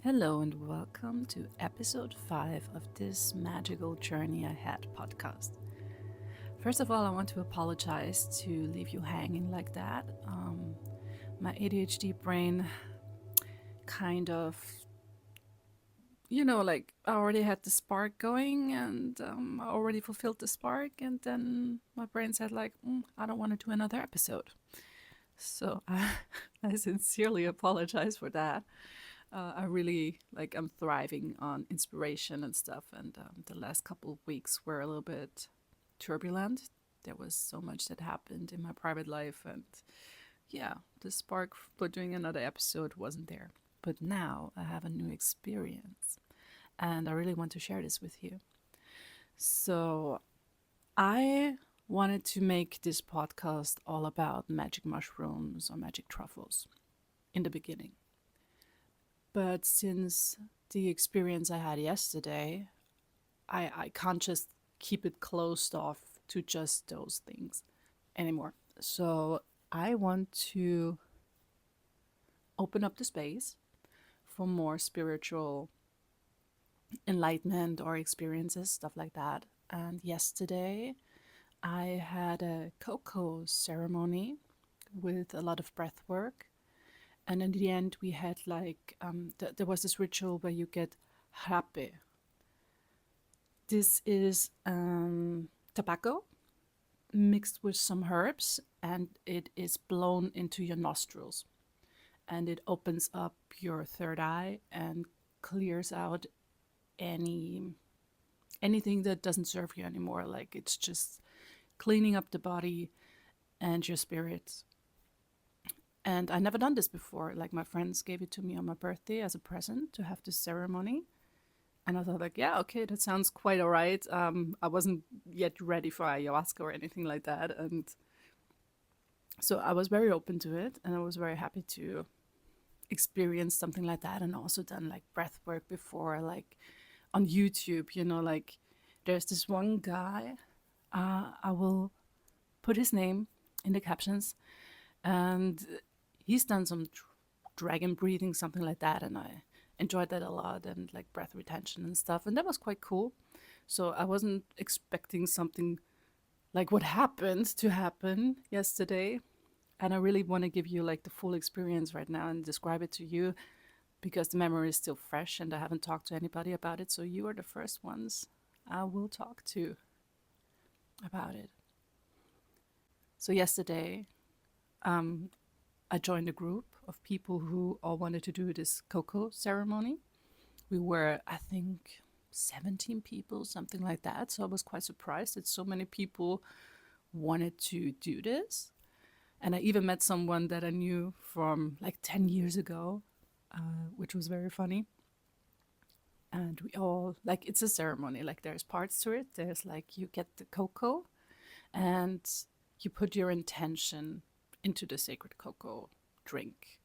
Hello and welcome to episode 5 of this Magical Journey Ahead podcast. First of all, I want to apologize to leave you hanging like that. My ADHD brain kind of, I already had the spark going and I already fulfilled the spark, and then my brain said, I don't want to do another episode. So I sincerely apologize for that. I really I'm thriving on inspiration and stuff, and the last couple of weeks were a little bit turbulent. There was so much that happened in my private life, and yeah, the spark for doing another episode wasn't there. But now I have a new experience, and I really want to share this with you. So I wanted to make this podcast all about magic mushrooms or magic truffles in the beginning. But since the experience I had yesterday, I can't just keep it closed off to just those things anymore. So I want to open up the space for more spiritual enlightenment or experiences, stuff like that. And yesterday I had a cacao ceremony with a lot of breath work. And in the end, we had there was this ritual where you get rapé. This is tobacco mixed with some herbs, and it is blown into your nostrils. And it opens up your third eye and clears out anything that doesn't serve you anymore. Like, it's just cleaning up the body and your spirit. And I never done this before. Like, my friends gave it to me on my birthday as a present to have this ceremony. And I thought, yeah, okay, that sounds quite all right. I wasn't yet ready for ayahuasca or anything like that. And so I was very open to it, and I was very happy to experience something like that. And also done like breath work before, like on YouTube, like there's this one guy, I will put his name in the captions, and he's done some dragon breathing, something like that, and I enjoyed that a lot, and like breath retention and stuff, and that was quite cool. So I wasn't expecting something like what happened to happen yesterday, and I really want to give you like the full experience right now and describe it to you, because the memory is still fresh and I haven't talked to anybody about it, so you are the first ones I will talk to about it. So yesterday, I joined a group of people who all wanted to do this cacao ceremony. We were, I think, 17 people, something like that. So I was quite surprised that so many people wanted to do this. And I even met someone that I knew from like 10 years ago, which was very funny. And we all, like, it's a ceremony. Like, there's parts to it. There's like, you get the cocoa and you put your intention into the sacred cocoa drink.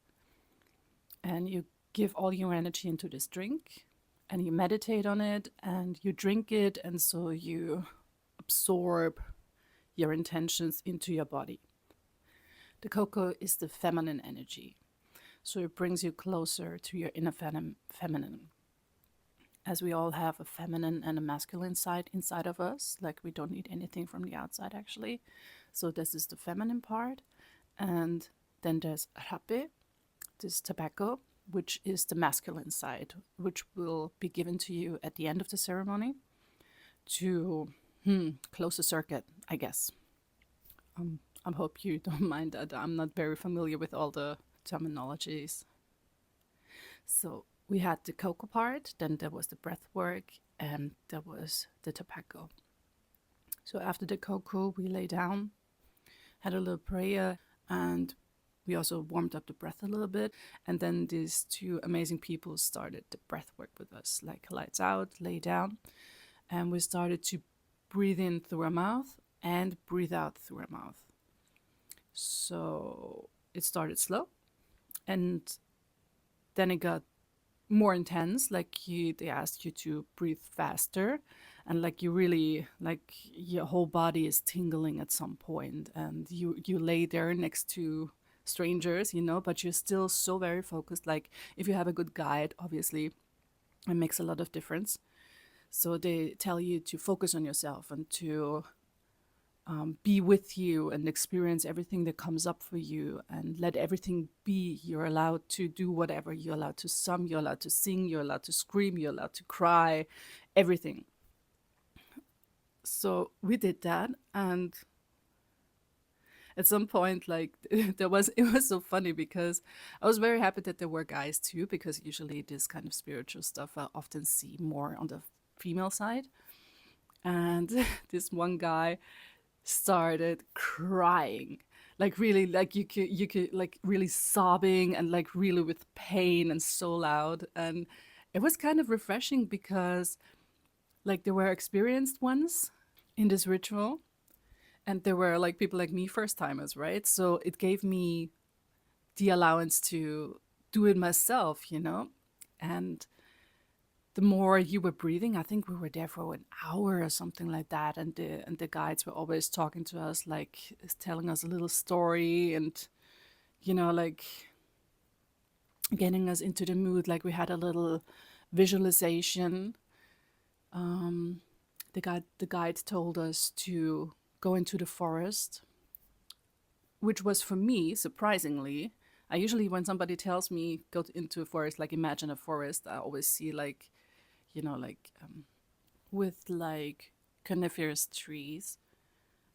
And you give all your energy into this drink, and you meditate on it, and you drink it, and so you absorb your intentions into your body. The cocoa is the feminine energy, so it brings you closer to your inner feminine. As we all have a feminine and a masculine side inside of us, like we don't need anything from the outside actually. So this is the feminine part. And then there's rapé, this tobacco, which is the masculine side, which will be given to you at the end of the ceremony to close the circuit, I guess. I hope you don't mind that I'm not very familiar with all the terminologies. So we had the cocoa part, then there was the breath work, and there was the tobacco. So after the cocoa, we lay down, had a little prayer, and we also warmed up the breath a little bit. And then these two amazing people started the breath work with us, like lights out, lay down. And we started to breathe in through our mouth and breathe out through our mouth. So it started slow, and then it got more intense. Like they asked you to breathe faster, and like you really, like your whole body is tingling at some point, and you lay there next to strangers, you know, but you're still so very focused. Like if you have a good guide, obviously it makes a lot of difference. So they tell you to focus on yourself and to be with you and experience everything that comes up for you and let everything be. You're allowed to do whatever. You're allowed to sum, you're allowed to sing, you're allowed to scream, you're allowed to cry, everything. So we did that. And at some point, like it was so funny because I was very happy that there were guys too, because usually this kind of spiritual stuff I often see more on the female side. And this one guy started crying, like really, like you could like really sobbing and like really with pain and so loud. And it was kind of refreshing because like there were experienced ones in this ritual, and there were like people like me, first timers, right? So it gave me the allowance to do it myself, you know. And the more you were breathing, I think we were there for an hour or something like that, and the guides were always talking to us, like telling us a little story, and you know, like getting us into the mood. Like we had a little visualization. um, the guide told us to go into the forest, which was for me surprisingly. I usually, when somebody tells me go into a forest, like imagine a forest, I always see like, you know, like with like coniferous trees.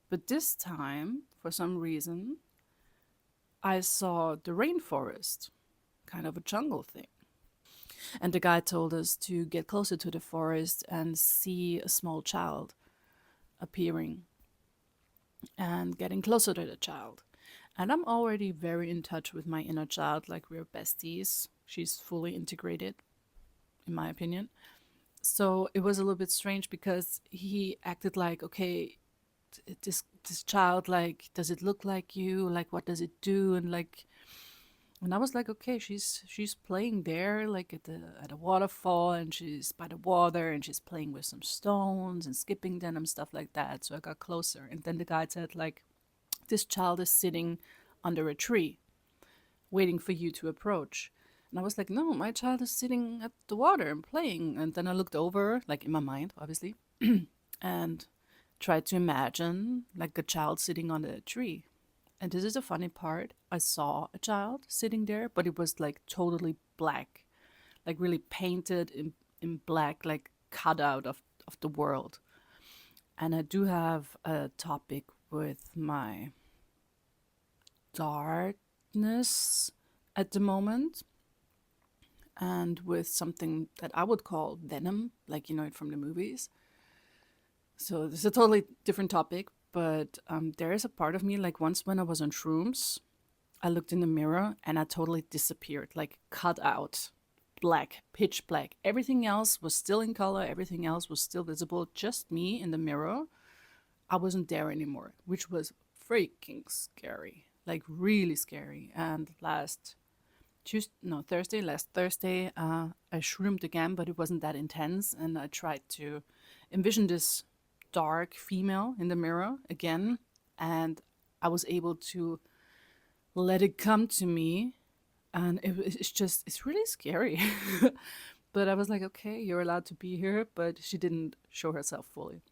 But this time, for some reason, I saw the rainforest, kind of a jungle thing. And the guide told us to get closer to the forest and see a small child appearing and getting closer to the child. And I'm already very in touch with my inner child, like we're besties. She's fully integrated, in my opinion. So it was a little bit strange because he acted like, okay, this child, like, does it look like you? Like, what does it do? And like, and I was like, okay, she's playing there, like at a waterfall, and she's by the water, and she's playing with some stones and skipping them and stuff like that. So I got closer, and then the guide said, like, this child is sitting under a tree, waiting for you to approach. And I was like, no, my child is sitting at the water and playing. And then I looked over, like in my mind, obviously, and tried to imagine like a child sitting on a tree. And this is the funny part. I saw a child sitting there, but it was like totally black, like really painted in black, like cut out of the world. And I do have a topic with my darkness at the moment, and with something that I would call venom, like you know it from the movies. So this is a totally different topic, but there is a part of me, like once when I was on shrooms, I looked in the mirror and I totally disappeared, like cut out, black, pitch black. Everything else was still in color, everything else was still visible, just me in the mirror. I wasn't there anymore, which was freaking scary, like really scary. And last Thursday, I shroomed again, but it wasn't that intense. And I tried to envision this dark female in the mirror again. And I was able to let it come to me. And it's really scary. But I was like, okay, you're allowed to be here. But she didn't show herself fully.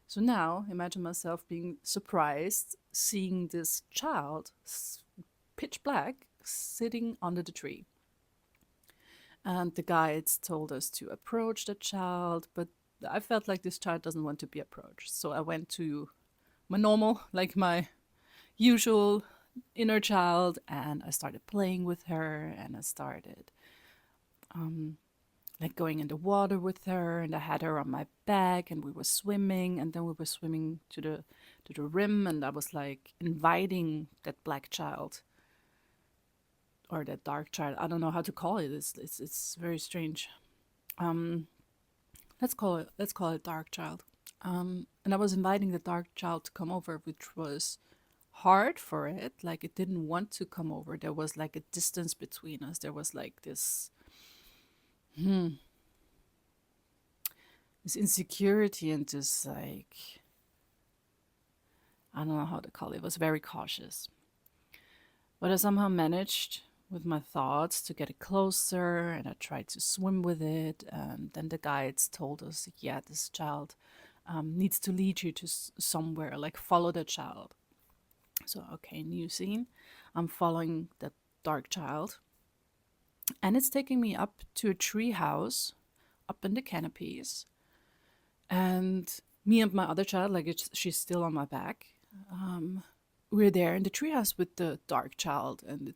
So now imagine myself being surprised seeing this child, pitch black, sitting under the tree. And the guides told us to approach the child, but I felt like this child doesn't want to be approached. So I went to my normal, like my usual inner child, and I started playing with her, and I started like going in the water with her, and I had her on my back, and we were swimming, and then we were swimming to the rim, and I was like inviting that black child or that dark child. I don't know how to call it. It's very strange. Um, let's call it dark child. And I was inviting the dark child to come over, which was hard for it. Like it didn't want to come over. There was like a distance between us. There was like this insecurity and this like, I don't know how to call it. It was very cautious. But I somehow managed with my thoughts to get it closer, and I tried to swim with it. And then the guides told us, yeah, this child needs to lead you to somewhere, like follow the child. So, okay, new scene. I'm following the dark child, and it's taking me up to a tree house up in the canopies. And me and my other child, like she's still on my back. We're there in the treehouse with the dark child, and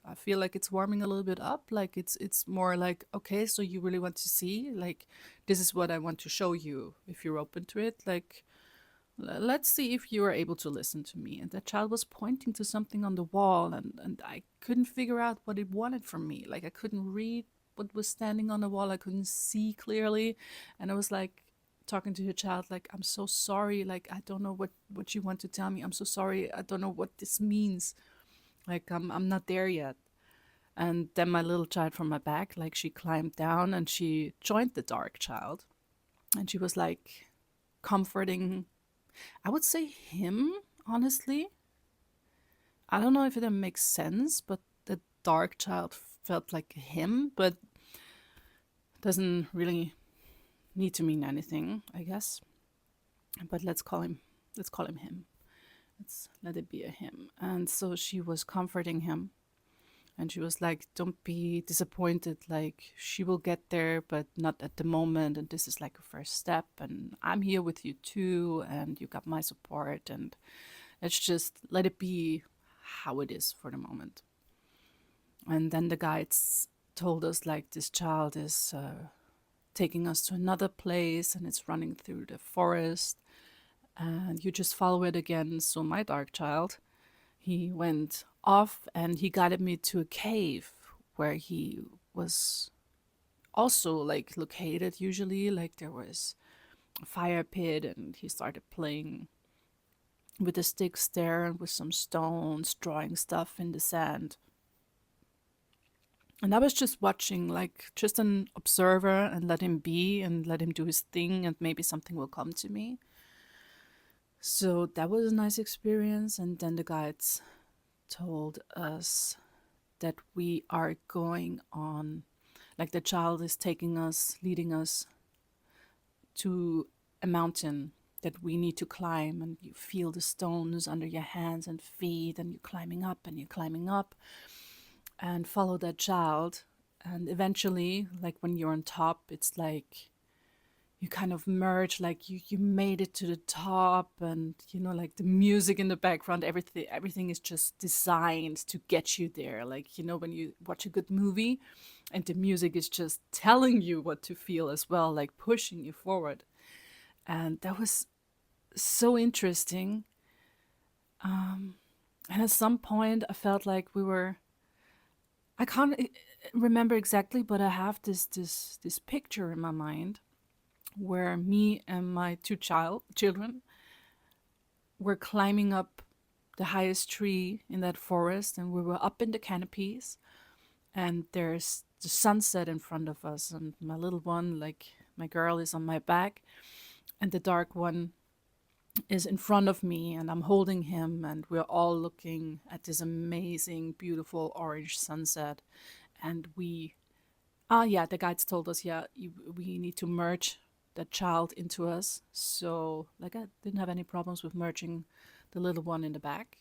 I feel like it's warming a little bit up. Like it's more like, okay, so you really want to see, like, this is what I want to show you. If you're open to it, like, let's see if you are able to listen to me. And that child was pointing to something on the wall, and I couldn't figure out what it wanted from me. Like, I couldn't read what was standing on the wall. I couldn't see clearly, and I was like talking to the child, like, I'm so sorry, like, I don't know what you want to tell me. I'm so sorry, I don't know what this means. Like, I'm not there yet. And then my little child from my back, like, she climbed down and she joined the dark child, and she was like comforting, I would say, him, honestly. I don't know if it makes sense, but the dark child felt like him, but doesn't really need to mean anything, I guess. But let's call him him. Let's let it be a him. And so she was comforting him, and she was like, don't be disappointed, like, she will get there, but not at the moment, and this is like a first step, and I'm here with you too, and you got my support, and let's just let it be how it is for the moment. And then the guides told us, like, this child is taking us to another place, and it's running through the forest, and you just follow it again. So my dark child, he went off and he guided me to a cave where he was also like located usually. Like, there was a fire pit, and he started playing with the sticks there and with some stones, drawing stuff in the sand. And I was just watching, like, just an observer, and let him be and let him do his thing, and maybe something will come to me. So that was a nice experience. And then the guides told us that we are going on, like, the child is taking us, leading us to a mountain that we need to climb, and you feel the stones under your hands and feet, and you're climbing up and you're climbing up, and follow that child. And eventually, like, when you're on top, it's like you kind of merge, like you made it to the top, and like the music in the background, everything is just designed to get you there. Like, when you watch a good movie and the music is just telling you what to feel as well, like pushing you forward. And that was so interesting. And at some point I felt like I can't remember exactly, but I have this picture in my mind where me and my two children were climbing up the highest tree in that forest, and we were up in the canopies, and there's the sunset in front of us, and my little one, like my girl, is on my back, and the dark one is in front of me, and I'm holding him, and we're all looking at this amazing, beautiful orange sunset. And the guides told us, we need to merge that child into us. So, like, I didn't have any problems with merging the little one in the back.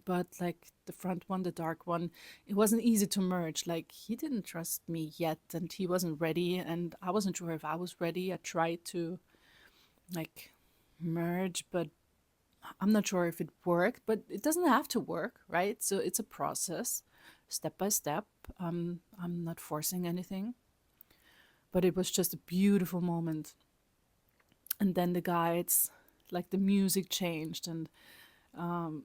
But like the front one, the dark one, it wasn't easy to merge. Like, he didn't trust me yet, and he wasn't ready, and I wasn't sure if I was ready. I tried to, like, merge, but I'm not sure if it worked. But it doesn't have to work, right? So it's a process, step by step. I'm not forcing anything, but it was just a beautiful moment. And then the guides, like, the music changed, and um,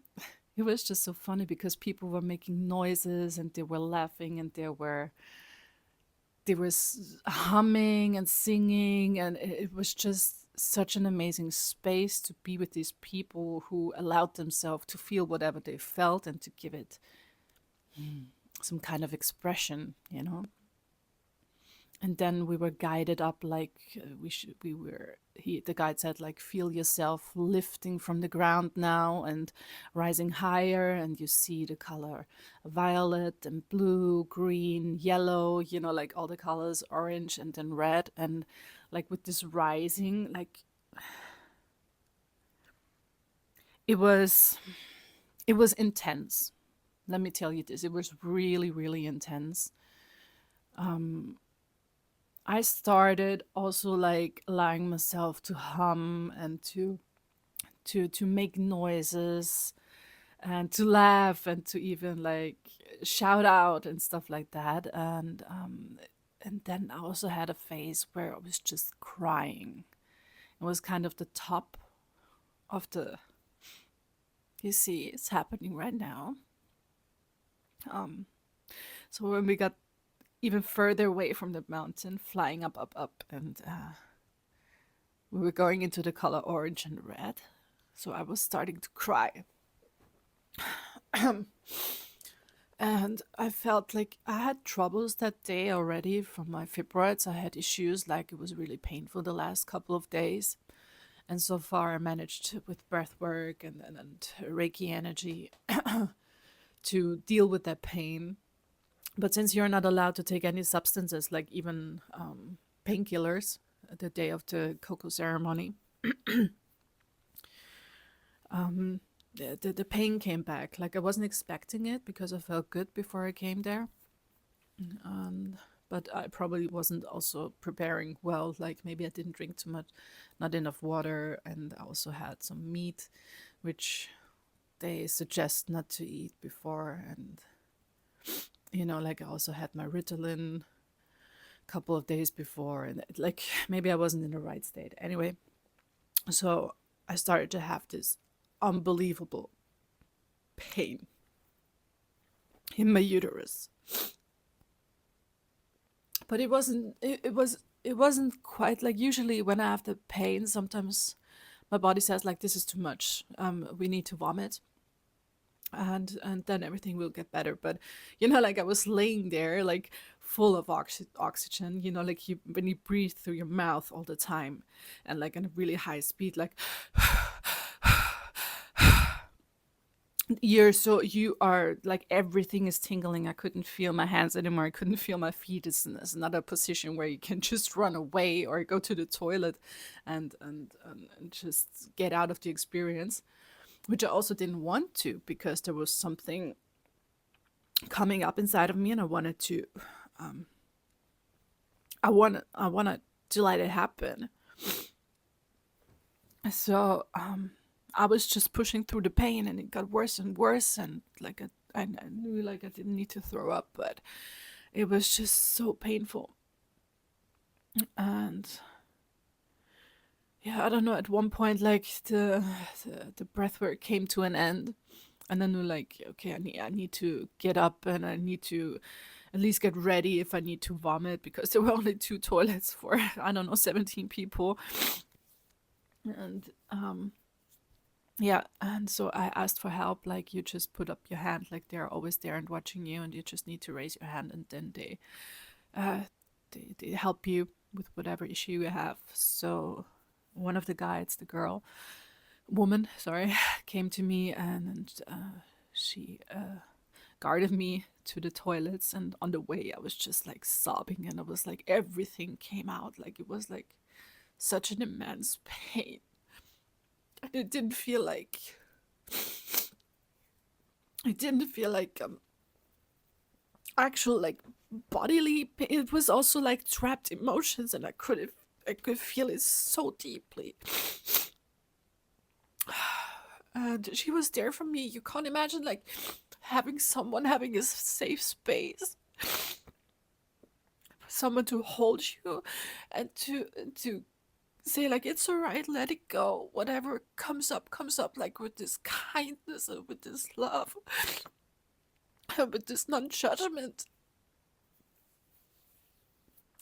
it was just so funny because people were making noises, and they were laughing, and they was humming and singing, and it was just such an amazing space to be with these people who allowed themselves to feel whatever they felt and to give it some kind of expression. And then we were guided up like the guide said, like, feel yourself lifting from the ground now and rising higher, and you see the color violet and blue, green, yellow, like all the colors, orange and then red. And like with this rising, like it was intense. Let me tell you this, it was really, really intense. I started also like allowing myself to hum and to make noises and to laugh and to even like shout out and stuff like that. And then I also had a phase where I was just crying. It was kind of the top of the, you see, it's happening right now. So when we got even further away from the mountain, flying up, up, up, and we were going into the color orange and red. So I was starting to cry. And I felt like I had troubles that day already from my fibroids. I had issues, like it was really painful the last couple of days. And so far I managed with breathwork and Reiki energy to deal with that pain. But since you're not allowed to take any substances, like even painkillers, the day of the Cacao Ceremony, the pain came back. Like I wasn't expecting it because I felt good before I came there. But I probably wasn't also preparing well. Like maybe I didn't drink too much, not enough water, and I also had some meat, which they suggest not to eat before. And like I also had my Ritalin a couple of days before, and like maybe I wasn't in the right state. Anyway, so I started to have this unbelievable pain in my uterus. But it wasn't quite like, usually when I have the pain, sometimes my body says like, this is too much. We need to vomit. And then everything will get better. But like I was laying there like full of oxygen, like when you breathe through your mouth all the time, and like at a really high speed, like you are like, everything is tingling. I couldn't feel my hands anymore. I couldn't feel my feet. It's another position where you can just run away or go to the toilet and just get out of the experience, which I also didn't want to, because there was something coming up inside of me, and I wanted to to let it happen. So I was just pushing through the pain, and it got worse and worse, and like I knew like I didn't need to throw up, but it was just so painful. And yeah, I don't know, at one point like the breathwork came to an end, and I knew like, okay, I need to get up, and I need to at least get ready if I need to vomit, because there were only 2 toilets for, I don't know, 17 people. And yeah, and so I asked for help. Like, you just put up your hand, like they're always there and watching you, and you just need to raise your hand, and then they help you with whatever issue you have. So one of the guides, the woman, sorry, came to me, and she guided me to the toilets. And on the way, I was just like sobbing, and I was like, everything came out. Like, it was like such an immense pain. And it didn't feel like actual like bodily pain. It was also like trapped emotions, and I could feel it so deeply. And she was there for me. You can't imagine like having someone, having a safe space, someone to hold you, and to say like, it's all right, let it go, whatever comes up, like with this kindness and with this love and with this non-judgment.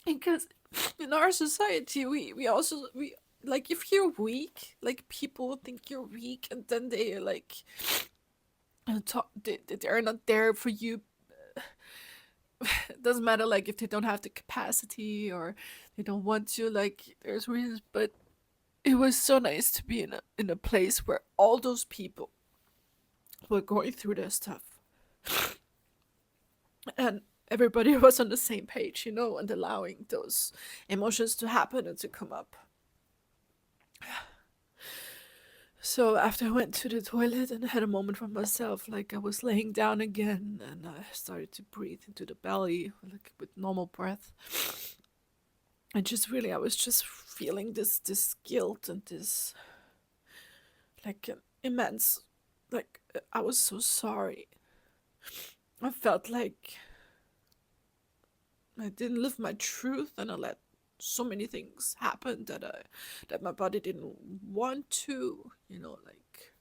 Because in our society, we also like, if you're weak, like, people think you're weak, and then they like they're not there for you it doesn't matter like if they don't have the capacity or they don't want to, like there's reasons, but it was so nice to be in a place where all those people were going through their stuff and everybody was on the same page, and allowing those emotions to happen and to come up. So after I went to the toilet and had a moment for myself, like I was laying down again and I started to breathe into the belly, like with normal breath. And just really, I was just feeling this guilt and this like immense, like I was so sorry. I felt like I didn't live my truth and I let so many things happen that my body didn't want to, like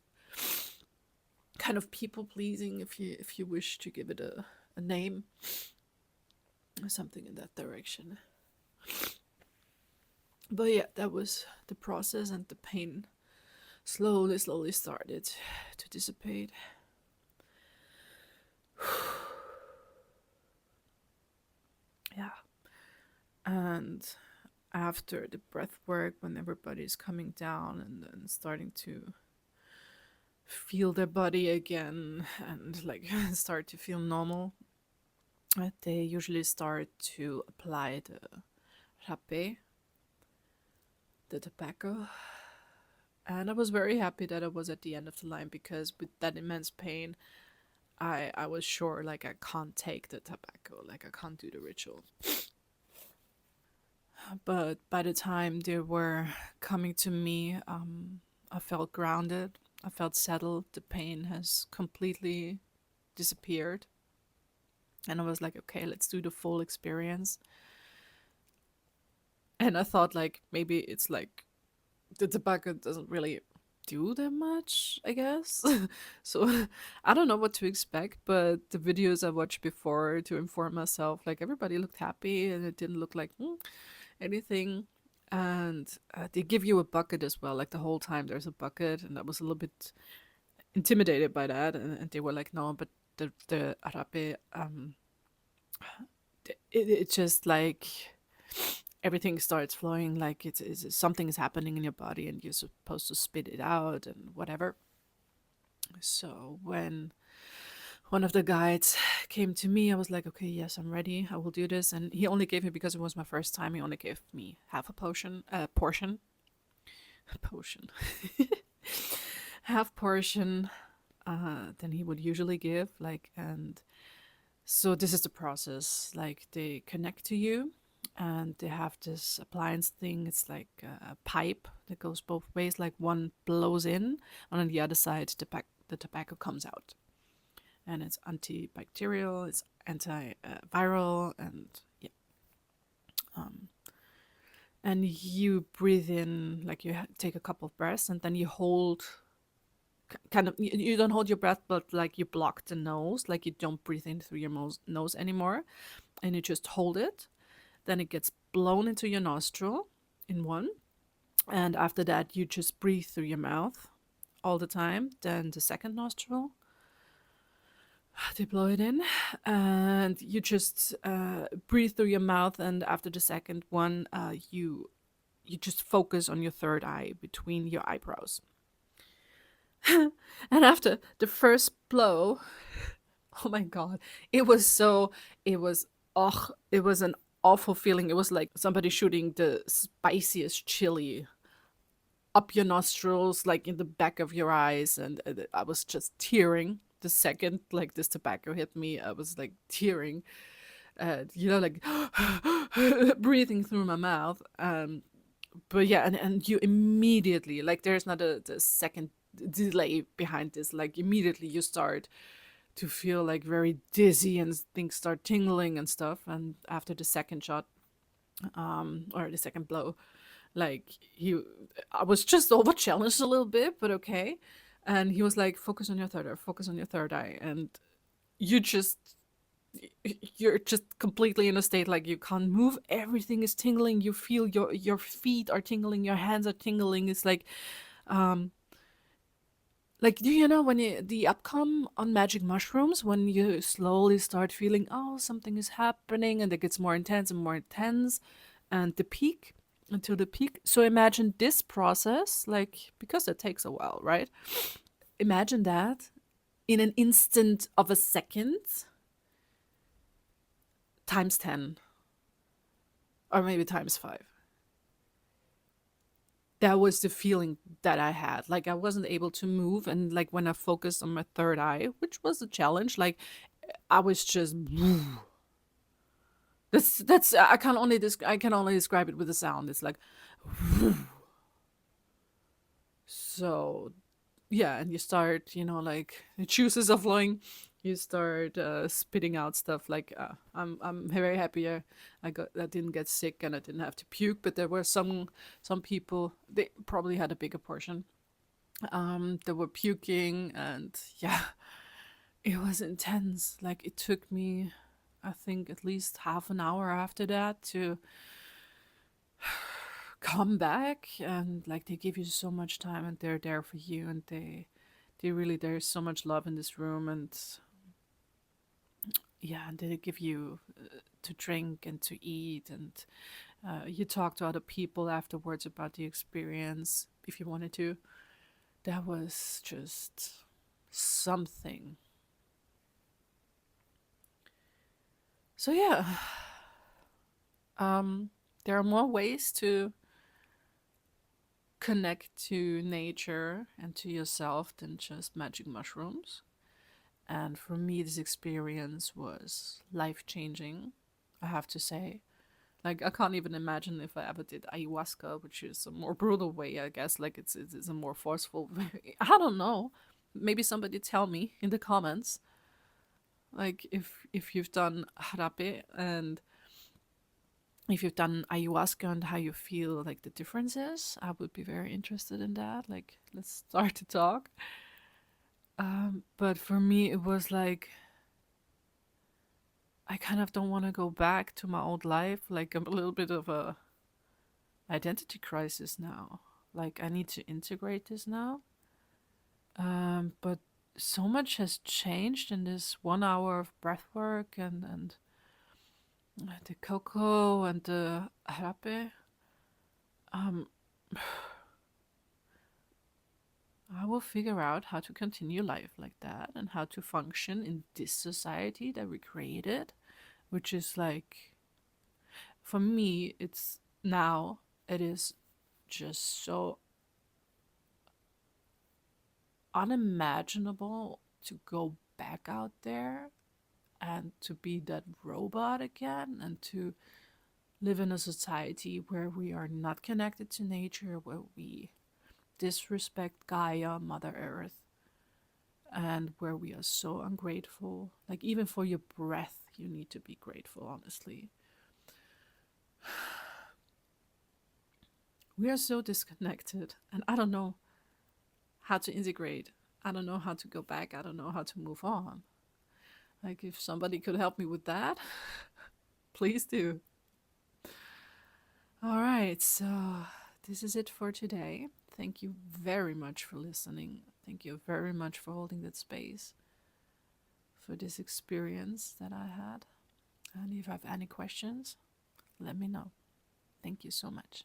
kind of people pleasing, if you wish to give it a name or something in that direction. But yeah, that was the process, and the pain slowly started to dissipate. Yeah. And after the breath work, when everybody's coming down and then starting to feel their body again and like start to feel normal, they usually start to apply the rapé, the tobacco. And I was very happy that I was at the end of the line, because with that immense pain, I was sure like I can't take the tobacco, like I can't do the ritual. But by the time they were coming to me, I felt grounded. I felt settled. The pain has completely disappeared. And I was like, okay, let's do the full experience. And I thought like maybe it's like the tobacco doesn't really do that much, I guess. So I don't know what to expect, but the videos I watched before to inform myself, like everybody looked happy and it didn't look like anything. And they give you a bucket as well, like the whole time there's a bucket, and I was a little bit intimidated by that. And they were like, no, but the Arape, it's just like everything starts flowing, like it's something is happening in your body and you're supposed to spit it out and whatever. So when one of the guides came to me, I was like, okay, yes, I'm ready, I will do this. And he only gave me, because it was my first time, he only gave me half a portion, half portion than he would usually give, like. And so this is the process, like they connect to you and they have this appliance thing. It's like a pipe that goes both ways, like one blows in and on the other side the tobacco comes out. And it's antibacterial, it's antiviral, and yeah. And you breathe in, like you take a couple of breaths, and then you hold, kind of, you don't hold your breath, but like you block the nose, like you don't breathe in through your nose anymore, and you just hold it. Then it gets blown into your nostril in one, and after that you just breathe through your mouth all the time. Then the second nostril, they blow it in, and you just breathe through your mouth. And after the second one, you just focus on your third eye between your eyebrows. And after the first blow, oh my god, it was so, it was, oh, it was an awful feeling. It was like somebody shooting the spiciest chili up your nostrils, like in the back of your eyes, and I was just tearing the second like this tobacco hit me. I was like tearing, like breathing through my mouth. But yeah, and you immediately, like there's not the second delay behind this, like immediately you start to feel like very dizzy and things start tingling and stuff. And after the second shot, or the second blow, like I was just over challenged a little bit, but okay. And he was like, focus on your third eye, focus on your third eye. And you just, you're just completely in a state like you can't move, everything is tingling, you feel your feet are tingling, your hands are tingling. It's like Like, do you know when the outcome on magic mushrooms, when you slowly start feeling, oh, something is happening, and it gets more intense, and the peak until the peak. So imagine this process, like, because it takes a while, right? Imagine that in an instant of a second times 10 or maybe times 5. That was the feeling that I had. Like I wasn't able to move, and like when I focused on my third eye, which was a challenge, like I was just that's I can only describe it with a sound. It's like so yeah, and you start, like the juices are flowing. You start spitting out stuff. Like I'm very happy I didn't get sick and I didn't have to puke. But there were some people, they probably had a bigger portion. They were puking, and yeah, it was intense. Like it took me, I think, at least half an hour after that to come back. And like they give you so much time, and they're there for you, and they really, there's so much love in this room. And yeah, and they give you to drink and to eat, and you talk to other people afterwards about the experience if you wanted to. That was just something. So yeah, um, there are more ways to connect to nature and to yourself than just magic mushrooms. And for me, this experience was life changing, I have to say. Like, I can't even imagine if I ever did ayahuasca, which is a more brutal way, I guess. Like, it's a more forceful way. I don't know. Maybe somebody tell me in the comments. Like, if you've done rapé and if you've done ayahuasca and how you feel like the differences, I would be very interested in that. Like, let's start to talk. But for me, it was like I kind of don't want to go back to my old life. Like, I'm a little bit of a identity crisis now. Like, I need to integrate this now. But so much has changed in this 1 hour of breath work and the cocoa and the rapé. Um, I will figure out how to continue life like that and how to function in this society that we created, which is like, for me, it's now, it is just so unimaginable to go back out there and to be that robot again and to live in a society where we are not connected to nature, where we disrespect Gaia, Mother Earth, and where we are so ungrateful. Like, even for your breath, you need to be grateful, honestly. We are so disconnected, and I don't know how to integrate. I don't know how to go back. I don't know how to move on. Like, if somebody could help me with that, please do. All right, so this is it for today. Thank you very much for listening. Thank you very much for holding that space for this experience that I had. And if you have any questions, let me know. Thank you so much.